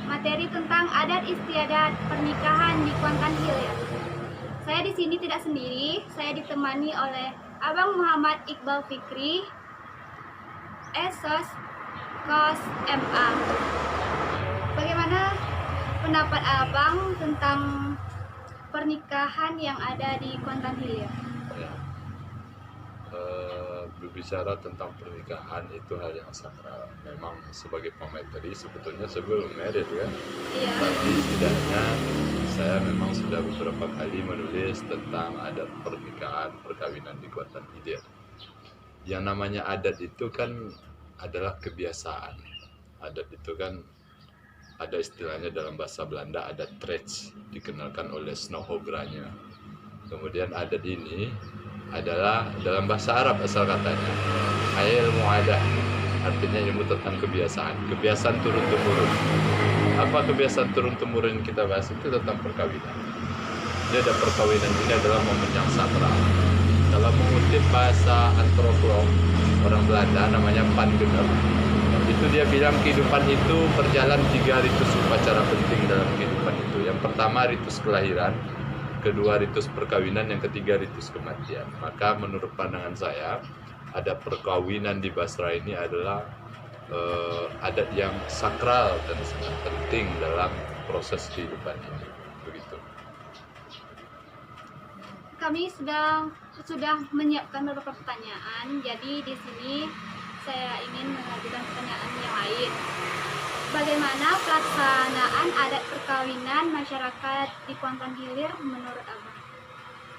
materi tentang adat istiadat pernikahan di Kuantan Hilir. Saya di sini tidak sendiri, saya ditemani oleh Abang Muhammad Iqbal Fikri, Esos Kos MA. Bagaimana pendapat Abang tentang pernikahan yang ada di Kuantan Hilir? Ya. Berbicara tentang pernikahan itu hal yang sakral. Memang sebagai pemateri sebetulnya sebelum married ya. Iya. Tapi setidaknya saya memang sudah beberapa kali menulis tentang adat pernikahan perkawinan di Kuantan Hilir. Yang namanya adat itu kan adalah kebiasaan. Adat itu kan ada istilahnya dalam bahasa Belanda, adat trets, dikenalkan oleh Snohobranya. Kemudian adat ini adalah dalam bahasa Arab asal katanya ilmu adat, artinya ilmu tentang kebiasaan turun-temurun. Apa kebiasaan turun-temurun kita bahas itu tentang perkawinan. Jadi ada perkawinan ini adalah momen yang sakral. Kalau mengutip bahasa antropolog orang Belanda namanya Van Gener, itu dia bilang kehidupan itu berjalan 3 ritus upacara penting dalam kehidupan itu. Yang pertama ritus kelahiran, kedua ritus perkawinan, yang ketiga ritus kematian. Maka menurut pandangan saya, adat perkawinan di Basra ini adalah adat yang sakral dan sangat penting dalam proses kehidupan ini. Begitu. Kami sudah menyiapkan beberapa pertanyaan, jadi di sini saya ingin mengajukan pertanyaan yang lain. Bagaimana pelaksanaan adat perkawinan masyarakat di Kuantan Hilir menurut Abang?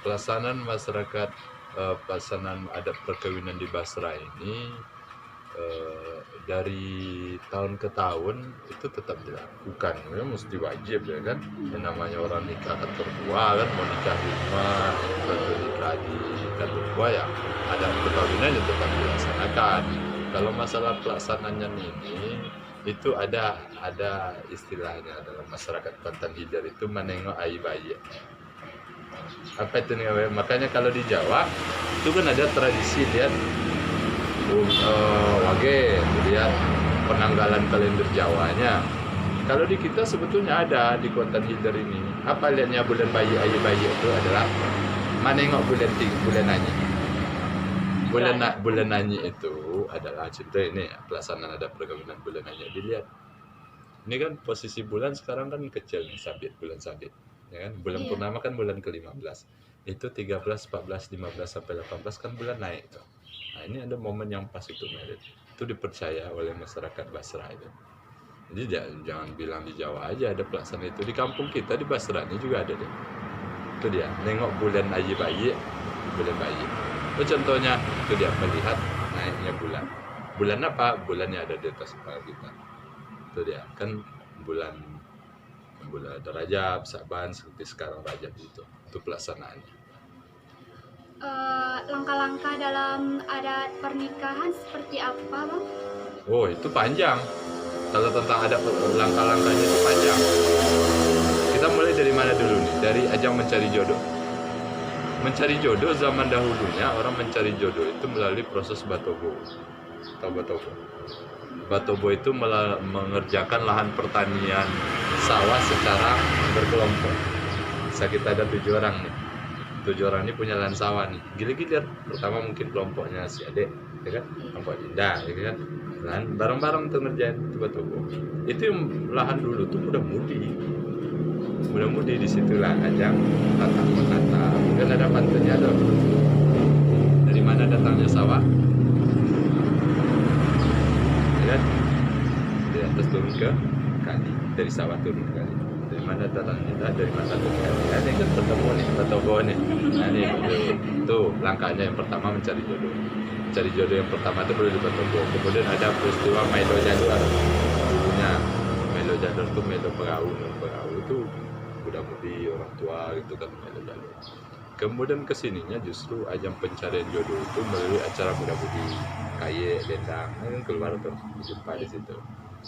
Pelaksanaan adat perkawinan di Basra ini dari tahun ke tahun itu tetap dilakukan. Ya, mesti wajib ya kan. Yang namanya orang nikah kantor tua kan, mau nikah di rumah atau nikah di kantor tua ya, adat perkawinan itu tetap dilaksanakan. Kalau masalah pelaksanaannya ini itu ada istilahnya dalam masyarakat Kuantan Hilir itu menengok ayi bayi. Apa itu nih? Makanya kalau di Jawa itu kan ada tradisi lihat wage, lihat penanggalan kalender Jawanya. Kalau di kita sebetulnya ada di Kuantan Hilir ini. Apa lihatnya bulan bayi ayi bayi itu adalah menengok bulan Anyi. Bulan Anyi itu adalah contoh ini pelaksanaan adat perkawinan bulan Anyi. Dilihat, ini kan posisi bulan sekarang kan kecil nih, sabit, bulan sabit, ya kan? Bulan purnama kan bulan ke-15. Itu 13, 14, 15 sampai 18 kan bulan naik tuh. Nah, ini ada momen yang pas untuk married. Itu dipercaya oleh masyarakat Basra itu. Jadi jangan bilang di Jawa aja ada pelaksanaan itu. Di kampung kita di Basra ini juga ada deh. Itu dia, nengok bulan ayi bayi, bulan bayi. Itu contohnya, itu dia melihat naiknya bulan. Bulan apa? Bulan yang ada di atas kepala kita. Itu dia, kan bulan ada Rajab, Sa'ban, seperti sekarang Rajab itu pelaksanaannya. Langkah-langkah dalam adat pernikahan seperti apa, Bang? Oh, itu panjang. Kalau tentang adat langkah-langkahnya itu panjang. Kita mulai dari mana dulu nih? Dari ajang mencari jodoh. Mencari jodoh zaman dahulunya orang mencari jodoh itu melalui proses batobo. Tahu batobo? Batobo itu mengerjakan lahan pertanian sawah secara berkelompok. Bisa kita ada 7 orang nih. 7 orang ini punya lahan sawah nih. Gilir-gilir. Pertama mungkin kelompoknya si adek, ya kan? Kelompok Dinda, ya kan? Lahan bareng-bareng untuk ngerjain itu batobo. Itu yang lahan dulu tuh mudah-mudi disitulah ajang tatap menata. Kan ada pantunnya tuh. Dari mana datangnya sawah? Lihat dari atas turun ke kali, dari sawah turun ke kali. Dari mana datangnya? Dari mata turun ke kali. Ini kan ketemu nih, batobo nih. Nah ini tuh langkahnya yang pertama mencari jodoh. Mencari jodoh yang pertama itu perlu di batobo. Kemudian ada peristiwa Melo Jadwar. Dulunya Melo Jadwar tuh Melo Perahu itu muda-mudi orang tua gitu kan Melo Jadwar. Kemudian kesininya justru ajang pencarian jodoh itu melalui acara muda-mudi kaye, dendang, kan keluar tuh jumpa di situ.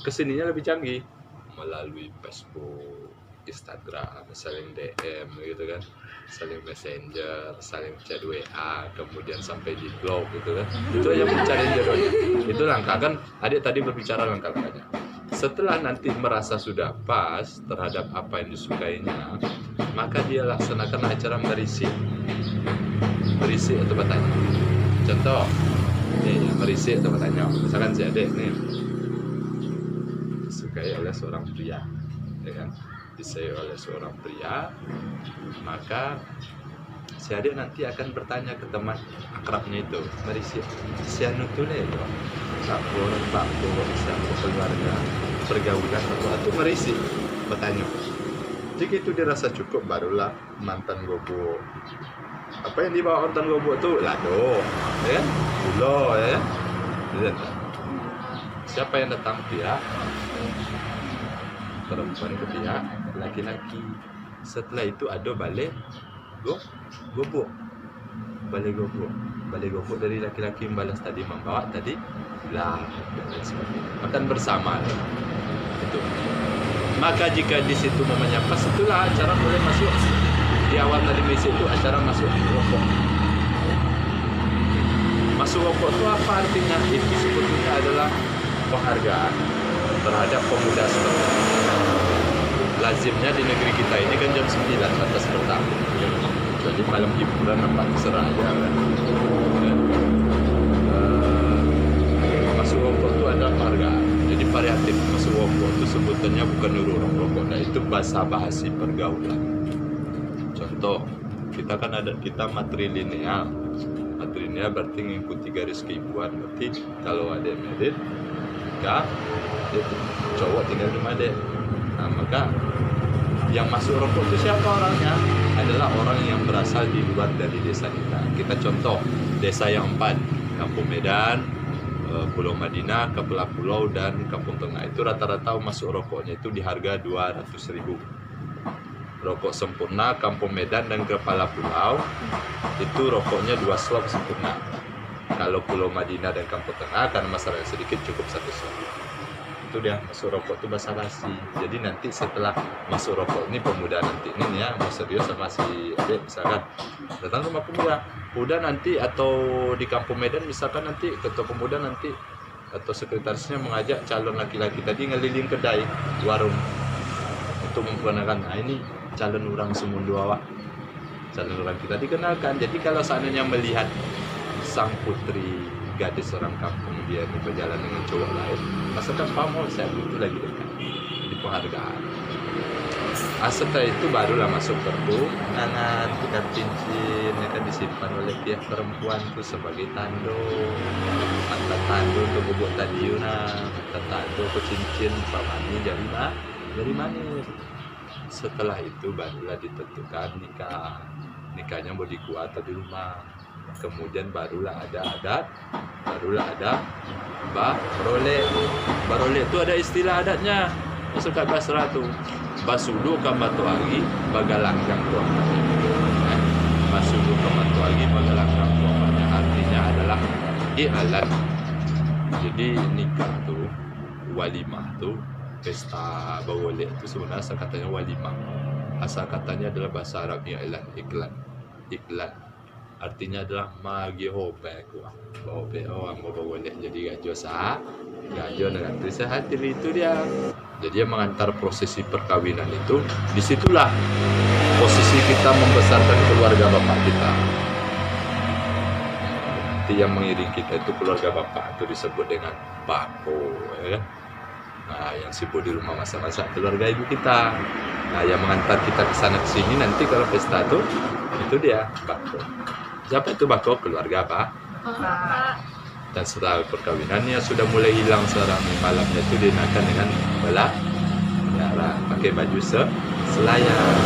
Kesininya lebih canggih melalui Facebook, Instagram, saling DM gitu kan, saling messenger, saling chat WA, kemudian sampai di blog gitu kan. Itu yang mencari jodohnya. Itu langkah kan. Adik tadi berbicara langkah-langkahnya. Setelah nanti merasa sudah pas terhadap apa yang disukainya, maka dia laksanakan acara merisik atau bertanya. Contoh, nih merisik atau bertanya. Misalkan si adik nih disukai oleh seorang pria, ya kan? Disukai oleh seorang pria, maka si adik nanti akan bertanya ke teman akrabnya itu, merisik, si anu tuh lho, pak bisa keluarga pergaulan atau merisik, bertanya. Jika itu dirasa cukup, barulah mantan gobo. Apa yang dibawa mantan gobo tuh? Lado, ya kan? Gulo, ya kan? Siapa yang datang? Pihak perempuan ke pihak laki-laki. Setelah itu ada balik gobo. Balik gobo dari laki-laki membalas tadi, membawa tadi lah, dan lain sebagainya. Makan bersama itu. Maka jika di situ momennya pas, itulah acara boleh masuk. Di awal tadi misi itu acara masuk rokok. Masuk rokok itu apa artinya? Itu sebetulnya adalah penghargaan terhadap pemuda seperti itu. Lazimnya di negeri kita ini kan jam 9 batas bertamu. Jadi malam hiburan apa terserah aja kan. Masuk rokok itu adalah penghargaan. Jadi variatif masuk rokok itu sebutannya bukan nurung rokok. Nah itu basa-basi pergaulan. Contoh, kita kan ada kita matrilineal. Matrilineal berarti mengikuti garis keibuan. Berarti kalau ada merit, maka cowok tinggal di rumah deh. Nah, maka yang masuk rokok itu siapa orangnya? Adalah orang yang berasal di luar dari desa kita. Kita contoh desa yang 4, Kampung Medan, Pulau Madinah, Kepala Pulau, dan Kampung Tengah. Itu rata-rata masuk rokoknya itu di harga 200.000. Rokok sempurna Kampung Medan dan Kepala Pulau itu rokoknya 2 slop sempurna. Kalau Pulau Madinah dan Kampung Tengah karena masyarakat sedikit cukup 1 slop. Itu dia masuk rokok itu basa-basi. Jadi nanti setelah masuk rokok ini pemuda nanti ini ya mau serius sama si adik misalkan datang rumah pemuda nanti atau di Kampung Medan misalkan nanti ketua pemuda nanti atau sekretarisnya mengajak calon laki-laki tadi ngeliling kedai warung untuk memperkenalkan, nah ini calon orang Semundu awak, calon orang kita dikenalkan. Jadi kalau seandainya melihat sang putri gadis orang kampung dia ini berjalan dengan cowok lain, masakan pamol saya itu lagi dekat di penghargaan. Setelah itu barulah masuk pertunangan, tukar cincin yang akan disimpan oleh pihak perempuan itu sebagai tando, mantan tando untuk bubuk tadiuna, mantan tando ke cincin pamani dari manis. Setelah itu barulah ditentukan nikahnya mau di gua atau di rumah. Kemudian barulah ada adat, barulah ada barole itu ada istilah adatnya. Masuk ke Basra tuh basudu ka matuagi bagalanggang tuamanya. Basudu ka matuagi bagalanggang tuamanya artinya adalah i'lan. Jadi nikah tuh, walimah tuh, pesta bawole itu sebenarnya asal katanya walimah. Asal katanya adalah bahasa Arabnya iklan. Artinya adalah magi hope orang mau boleh jadi gajo dengan tulisan hati itu dia. Jadi dia mengantar prosesi perkawinan itu, disitulah posisi kita membesarkan keluarga bapak kita. Nanti yang mengiring kita itu keluarga bapak itu disebut dengan bako, ya kan? Nah, yang sibuk di rumah masak-masak keluarga ibu kita. Nah, yang mengantar kita ke sana ke sini nanti kalau pesta itu dia bako. Siapa itu bako? Keluarga apa? Dan setelah perkawinannya sudah mulai hilang seorang malamnya itu dinaikkan dengan belara, pakai baju selayan.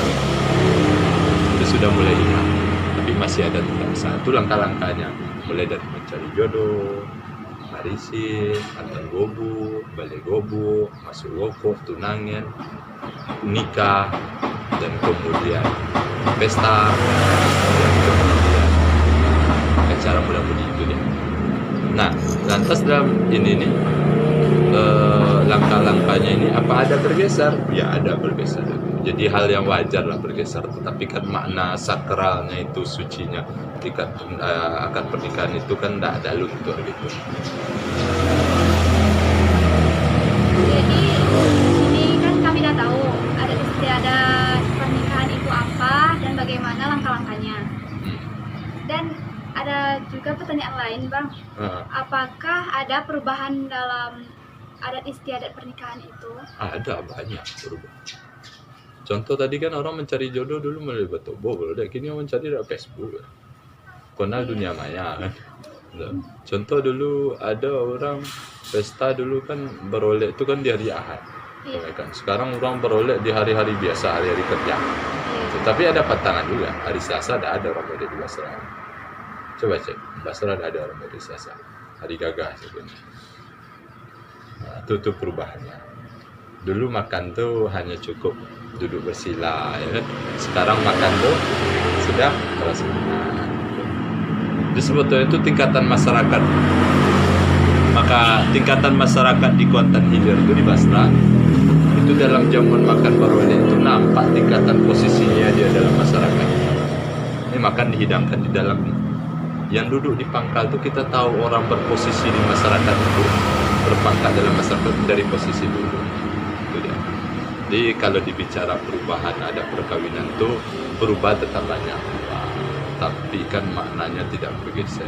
Itu sudah mulai hilang, tapi masih ada tetap satu langkah-langkahnya, mulai dari mencari jodoh, marisin, antar gobu, balik gobu, masuk rokok, tunangan, nikah, dan kemudian pesta, dan kemudian acara mudah-mudahan itu dia. Nah, lantas dalam ini nih langkah-langkahnya ini apa ada bergeser? Ya ada bergeser. Jadi hal yang wajar lah bergeser. Tetapi kan makna sakralnya itu sucinya akan pernikahan itu kan tidak ada luntur gitu. Jadi juga pertanyaan lain, Bang. Apakah ada perubahan dalam adat istiadat pernikahan itu? Ada banyak perubahan. Contoh tadi kan orang mencari jodoh dulu melalui Batobo, udah kini orang mencari dari Facebook. Kenal dunia maya kan. Contoh dulu ada orang pesta dulu kan berolek itu kan di hari Ahad. Kan sekarang orang berolek di hari-hari biasa, hari-hari kerja. Tetapi ada pantangan juga. Hari Selasa ada orang berolek di Basra. Coba cek, Basra ada orang berolek di Selasa. Hari Gagah sebenarnya. Nah, itu perubahannya. Dulu makan tuh hanya cukup duduk bersila, ya kan? Sekarang makan tuh sudah bersenang. Jadi sebetulnya itu tingkatan masyarakat. Maka tingkatan masyarakat di Kuantan Hilir itu di Basra itu dalam jamuan makan beroleh itu nampak tingkatan posisinya dia dalam masyarakat. Ini makan dihidangkan di dalam nih. Yang duduk di pangkal itu kita tahu orang berposisi di masyarakat itu berpangkat dalam masyarakat dari posisi dulu. Itu dia. Jadi kalau dibicara perubahan ada perkawinan itu berubah tetap banyak. Tapi kan maknanya tidak bergeser.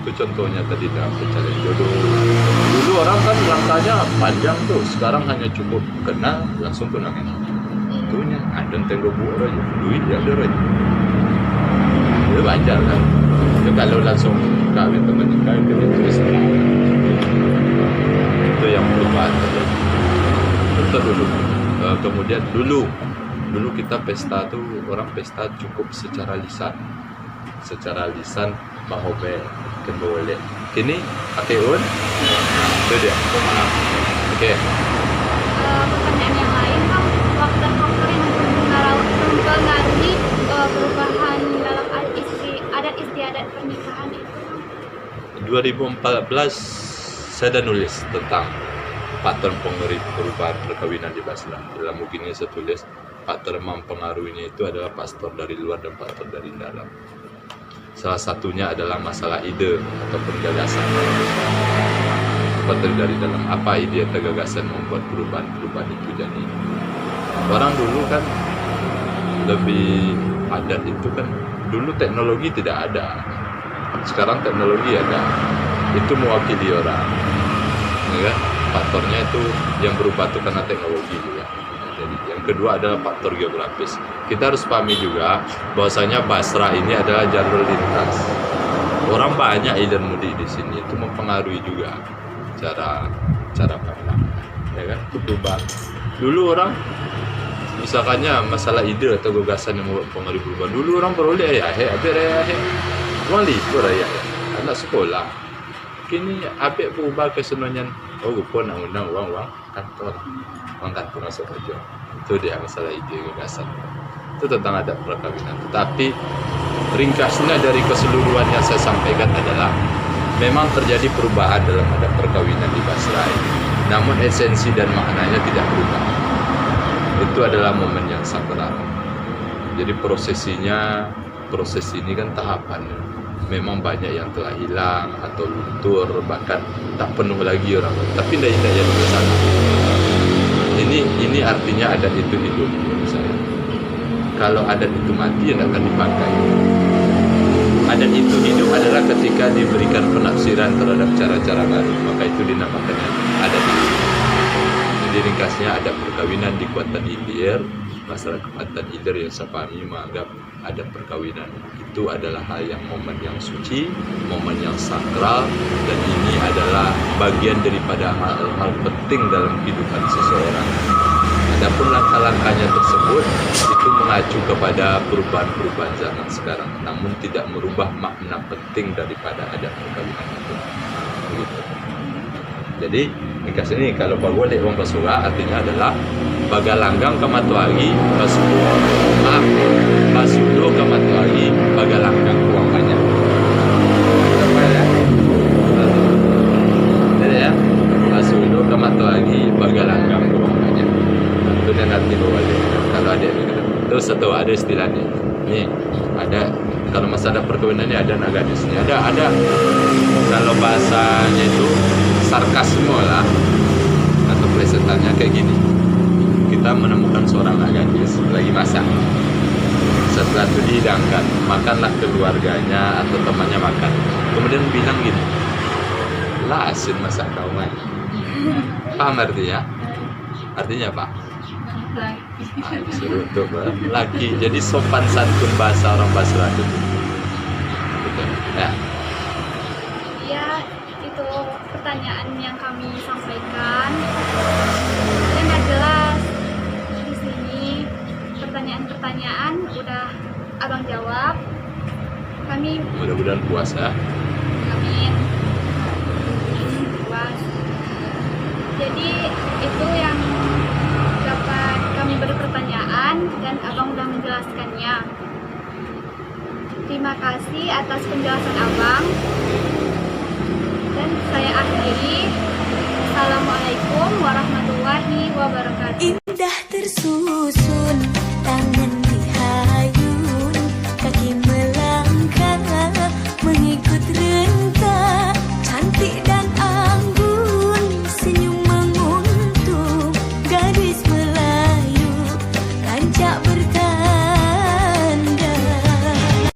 Itu contohnya tadi dalam pencarian jodoh. Dulu orang kan langkahnya panjang tuh, sekarang hanya cukup kenal langsung tunangan. Itunya ada tengok buat aja, duit ya ada aja. Itu wajar kan. Itu kalau langsung kawin teman kawin itu besar. Itu yang perubahan terjadi. Itu dulu. Kemudian dulu kita pesta tuh orang pesta cukup secara lisan mahobe kendole. Kini pakai un. Itu dia. Oke. Pertanyaan yang lain, Bang, faktor-faktor yang mempengaruhi perubahan dalam adat istiadat pernikahan itu. 2014 saya sudah nulis tentang faktor perubahan perkawinan di Basra. Dalam buku ini saya tulis faktor mempengaruhinya itu adalah faktor dari luar dan faktor dari dalam. Salah satunya adalah masalah ide ataupun gagasan. Faktor dari dalam apa ide atau gagasan membuat perubahan itu jadi. Orang dulu kan lebih adat itu kan dulu teknologi tidak ada. Sekarang teknologi ada. Itu mewakili orang. Ya, faktornya itu yang berubah itu karena teknologi juga. Jadi yang kedua adalah faktor geografis. Kita harus pahami juga bahwasanya Basra ini adalah jalur lintas. Orang banyak dan mudik di sini itu mempengaruhi juga cara pandang. Ya kan? Itu berubah. Dulu orang misalkannya masalah ide atau gagasan yang mempengaruhi perubahan. Dulu orang beroleh orang libur anak sekolah. Kini abek berubah kesenangan. Oh, lupa nak undang uang kantor. Uang kantor masuk kerja. Itu dia masalah ide gagasan. Itu tentang adat perkawinan. Tetapi ringkasnya dari keseluruhan yang saya sampaikan adalah memang terjadi perubahan dalam adat perkawinan di Basra ini. Namun esensi dan maknanya tidak berubah. Itu adalah momen yang sakral. Jadi proses ini kan tahapannya. Memang banyak yang telah hilang atau luntur, bahkan tak penuh lagi orang. Tapi tidak jadi masalah. Ini artinya adat itu hidup menurut saya. Kalau adat itu mati, tidak akan dipakai. Adat itu hidup adalah ketika diberikan penafsiran terhadap cara-cara baru, maka itu dinamakannya adat itu. Jadi ringkasnya adat perkawinan di Kuantan Hilir, masyarakat Kuantan Hilir yang saya pahami menganggap adat perkawinan itu adalah hal yang momen yang suci, momen yang sakral, dan ini adalah bagian daripada hal-hal penting dalam kehidupan seseorang. Adapun langkah-langkahnya tersebut itu mengacu kepada perubahan-perubahan zaman sekarang, namun tidak merubah makna penting daripada adat perkawinan itu. Begitu. Jadi ringkas ini kalau bagolek wong basura artinya adalah bagalanggang kamatuagi pasudo kamatuagi bagalanggang uang banyak. Jadi ya pasudo kamatuagi bagalanggang uang banyak. Itu dan arti bagolek. Kalau ada terus satu ada istilahnya. Nih ada kalau masalah perkawinan ini ada nagadisnya. Ada kalau bahasanya itu sarkasme lah atau plesetannya kayak gini. Kita menemukan seorang anak gadis lagi masak. Setelah itu dihidangkan, makanlah keluarganya atau temannya makan. Kemudian bilang gini, lah asin masak kau mah. Paham artinya? Artinya apa? Disuruh untuk laki. Jadi sopan santun bahasa orang Basra itu. Gitu. Ya. Ya, itu pertanyaan yang kami sampaikan. Dan nggak jelas di sini pertanyaan-pertanyaan udah abang jawab. Kami Mudah-mudahan puas ya. amin puas. Jadi itu yang dapat kami beri pertanyaan dan abang udah menjelaskannya. Terima kasih atas penjelasan abang. Dan saya akhiri. Assalamualaikum warahmatullahi wabarakatuh. Indah tersusun, tangan dihayun, kaki melangkah, mengikut rentah, cantik dan anggun, senyum menguntung, gadis Melayu, rancak bertahan.